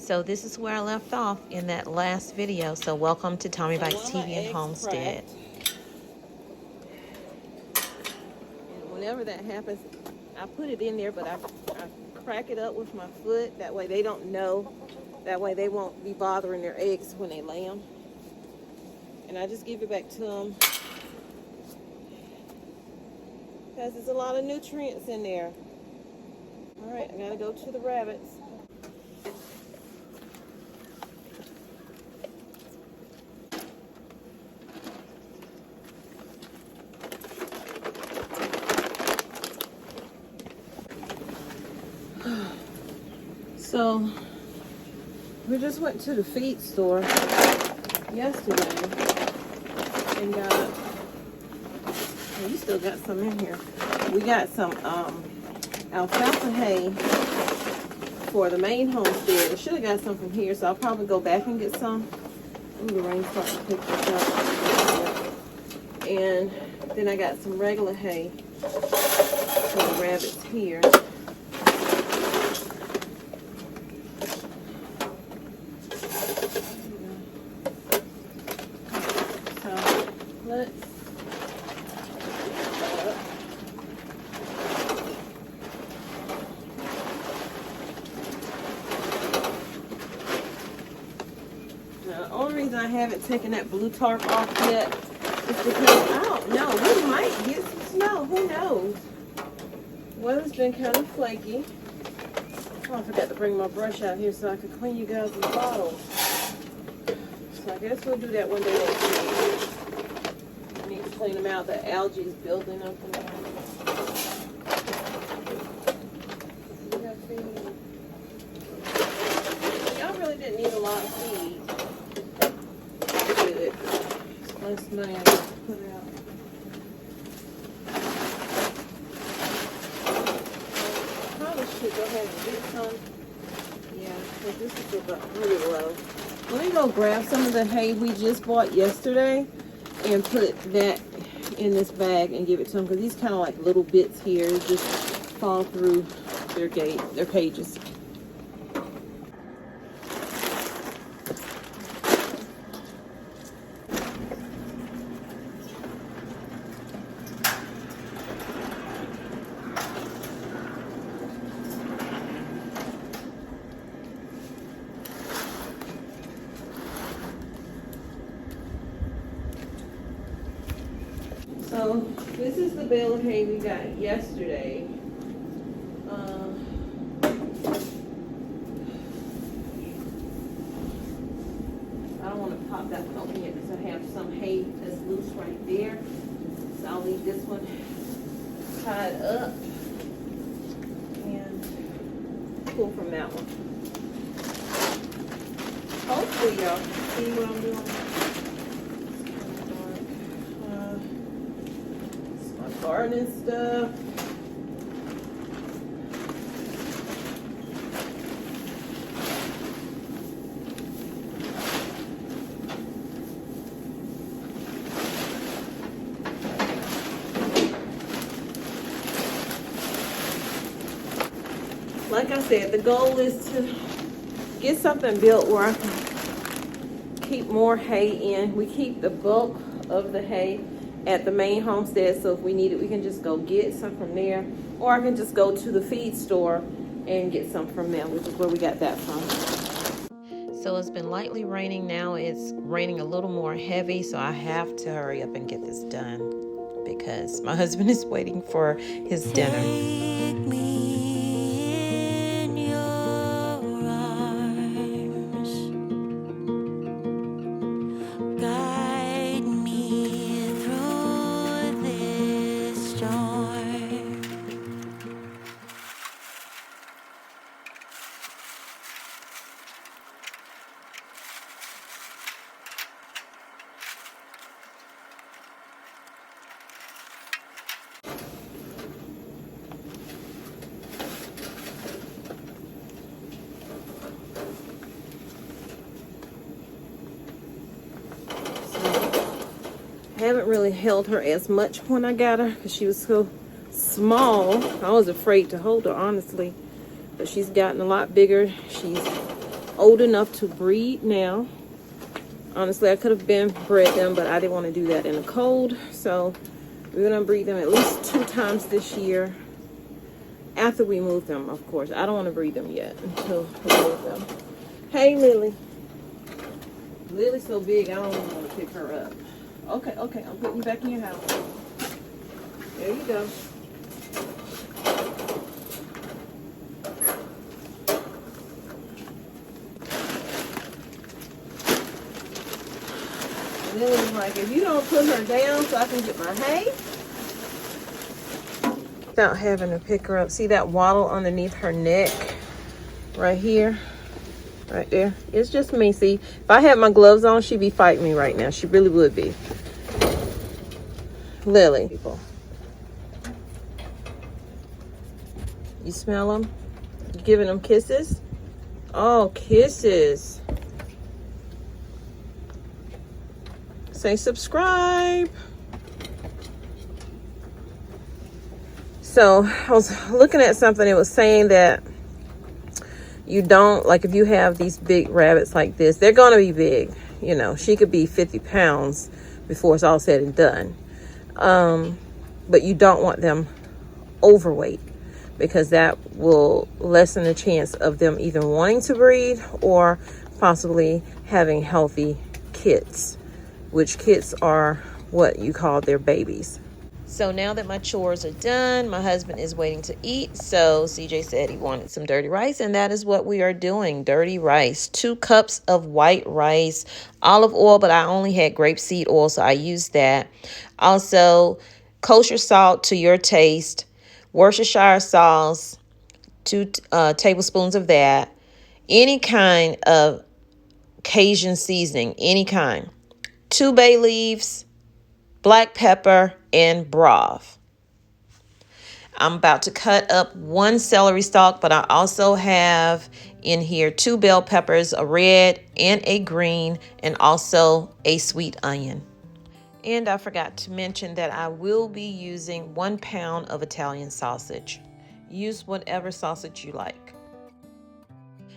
So this is where I left off in that last video. So welcome to Tommy Bites TV and Homestead. And whenever that happens, I put it in there, but I crack it up with my foot. That way they don't know. That way they won't be bothering their eggs when they lay them. And I just give it back to them. Because there's a lot of nutrients in there. All right, I gotta go to the rabbits. So, we just went to the feed store yesterday and got, well, you still got some in here. We got some alfalfa hay for the main homestead. I should have got some from here, so I'll probably go back and get some. Ooh, the rain's starting to pick this up. And then I got some regular hay for the rabbits here. The only reason I haven't taken that blue tarp off yet is because I don't know. We might get some snow. Who knows? Weather's been kind of flaky. Oh, I forgot to bring my brush out here so I could clean you guys' bottles. So I guess we'll do that one day next week. I need to clean them out. The algae is building up in there. Y'all really didn't need a lot of feed. Good. Less money I put out. Probably should go ahead and get some. Yeah, because this is about really low. Let me go grab some of the hay we just bought yesterday and put that in this bag and give it to them, because these kind of like little bits here just fall through their cages. So this is the bale of hay we got yesterday. I don't want to pop that one open yet because I have some hay that's loose right there. So I'll leave this one tied up and pull from that one. Hopefully y'all can see what I'm doing. Gardening stuff. Like I said, the goal is to get something built where I can keep more hay in. We keep the bulk of the hay at the main homestead, so if we need it, we can just go get some from there, or I can just go to the feed store and get some from them, which is where we got that from. So it's been lightly raining now. It's raining a little more heavy, so I have to hurry up and get this done because my husband is waiting for his dinner. Take me in your arms, guide me through this storm. I haven't really held her as much when I got her because she was so small. I was afraid to hold her, honestly. But she's gotten a lot bigger. She's old enough to breed now. Honestly, I could have been bred them, but I didn't want to do that in the cold. So we're going to breed them at least 2 times this year. After we move them, of course. I don't want to breed them yet until we move them. Hey, Lily. Lily's so big, I don't even want to pick her up. Okay, I'm putting you back in your house. There you go. Lily's like, if you don't put her down so I can get my hay. Without having to pick her up. See that waddle underneath her neck? Right here. Right there. It's just me. See, if I had my gloves on, she'd be fighting me right now. She really would be. Lily. People. You smell them? You giving them kisses? Oh, kisses. Say subscribe. So I was looking at something. It was saying that you don't, like if you have these big rabbits like this, they're going to be big. You know, she could be 50 pounds before it's all said and done. But you don't want them overweight, because that will lessen the chance of them even wanting to breed or possibly having healthy kits, which kits are what you call their babies. So now that my chores are done, my husband is waiting to eat. So CJ said he wanted some dirty rice, and that is what we are doing. Dirty rice. 2 cups of white rice, olive oil, but I only had grapeseed oil, so I used that. Also, kosher salt to your taste, Worcestershire sauce, 2 tablespoons of that, any kind of Cajun seasoning, any kind, 2 bay leaves, black pepper, and broth. I'm about to cut up 1 celery stalk, but I also have in here 2 bell peppers, a red and a green, and also a sweet onion. And I forgot to mention that I will be using 1 pound of Italian sausage. Use whatever sausage you like.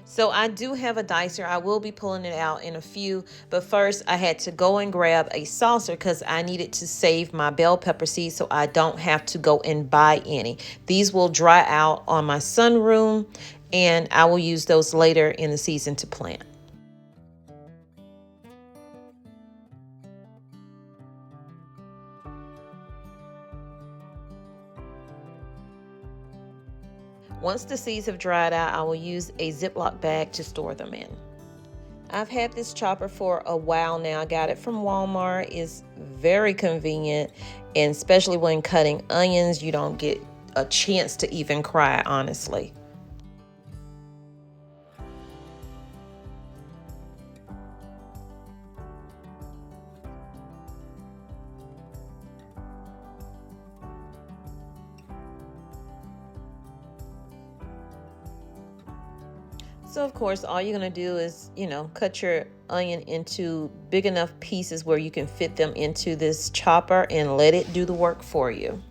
So I do have a dicer. I will be pulling it out in a few, but first I had to go and grab a saucer because I needed to save my bell pepper seeds so I don't have to go and buy any. These will dry out on my sunroom, and I will use those later in the season to plant. Once the seeds have dried out, I will use a Ziploc bag to store them in. I've had this chopper for a while now. I got it from Walmart. It's very convenient, and especially when cutting onions, you don't get a chance to even cry, honestly. So of course, all you're going to do is, cut your onion into big enough pieces where you can fit them into this chopper and let it do the work for you.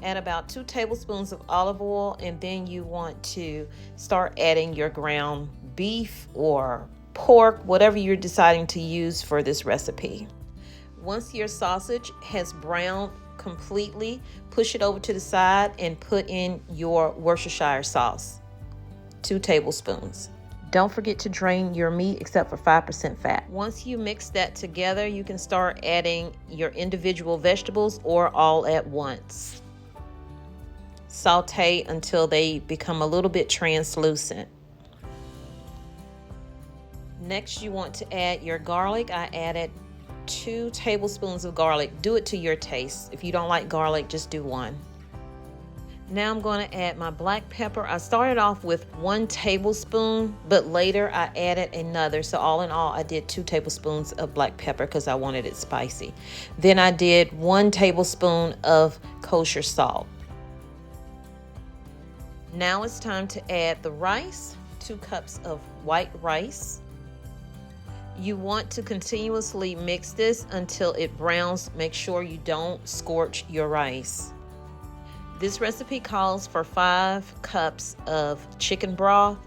Add about 2 tablespoons of olive oil, and then you want to start adding your ground beef or pork, whatever you're deciding to use for this recipe. Once your sausage has browned completely, push it over to the side and put in your Worcestershire sauce, 2 tablespoons. Don't forget to drain your meat except for 5% fat. Once you mix that together, you can start adding your individual vegetables or all at once. Saute until they become a little bit translucent. Next, you want to add your garlic. I added 2 tablespoons of garlic. Do it to your taste. If you don't like garlic, just do 1. Now I'm going to add my black pepper. I started off with 1 tablespoon, but later I added another. So all in all, I did 2 tablespoons of black pepper because I wanted it spicy. Then I did 1 tablespoon of kosher salt. Now it's time to add the rice, 2 cups of white rice. You want to continuously mix this until it browns. Make sure you don't scorch your rice. This recipe calls for 5 cups of chicken broth.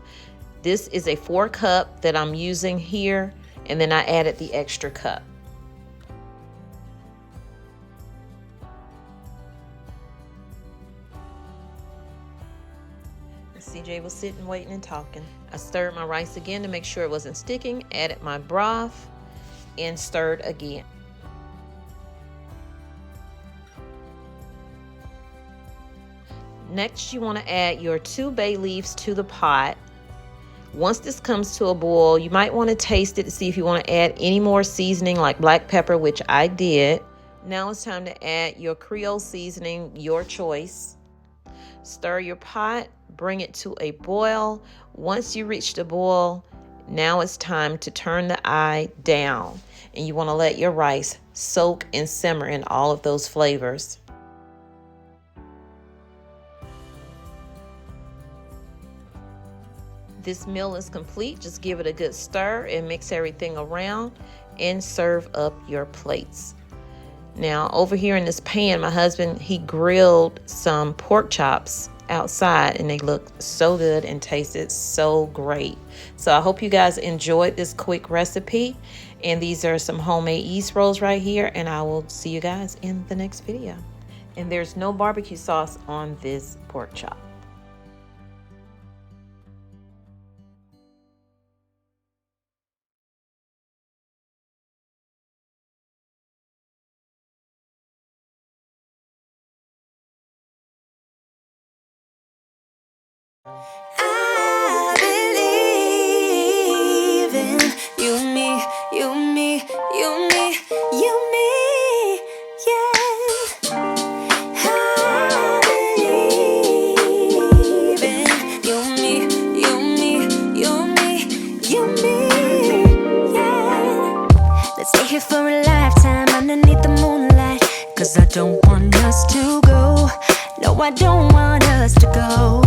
This is a 4 cup that I'm using here, and then I added the extra cup. CJ was sitting, waiting, and talking. I stirred my rice again to make sure it wasn't sticking, added my broth, and stirred again. Next, you want to add your 2 bay leaves to the pot. Once this comes to a boil, you might want to taste it to see if you want to add any more seasoning like black pepper, which I did. Now it's time to add your Creole seasoning, your choice. Stir your pot, bring it to a boil. Once you reach the boil, now it's time to turn the eye down, and you want to let your rice soak and simmer in all of those flavors. This meal is complete. Just give it a good stir and mix everything around and serve up your plates. Now over here in this pan, my husband, he grilled some pork chops outside, and they look so good and tasted so great. So I hope you guys enjoyed this quick recipe, and these are some homemade yeast rolls right here, and I will see you guys in the next video. And there's no barbecue sauce on this pork chop. I believe in you, me, you, me, you, me, you, me, yeah. I believe in you, me, you, me, you, me, you, me, yeah. Let's stay here for a lifetime underneath the moonlight, 'cause I don't want us to go. No, I don't want us to go.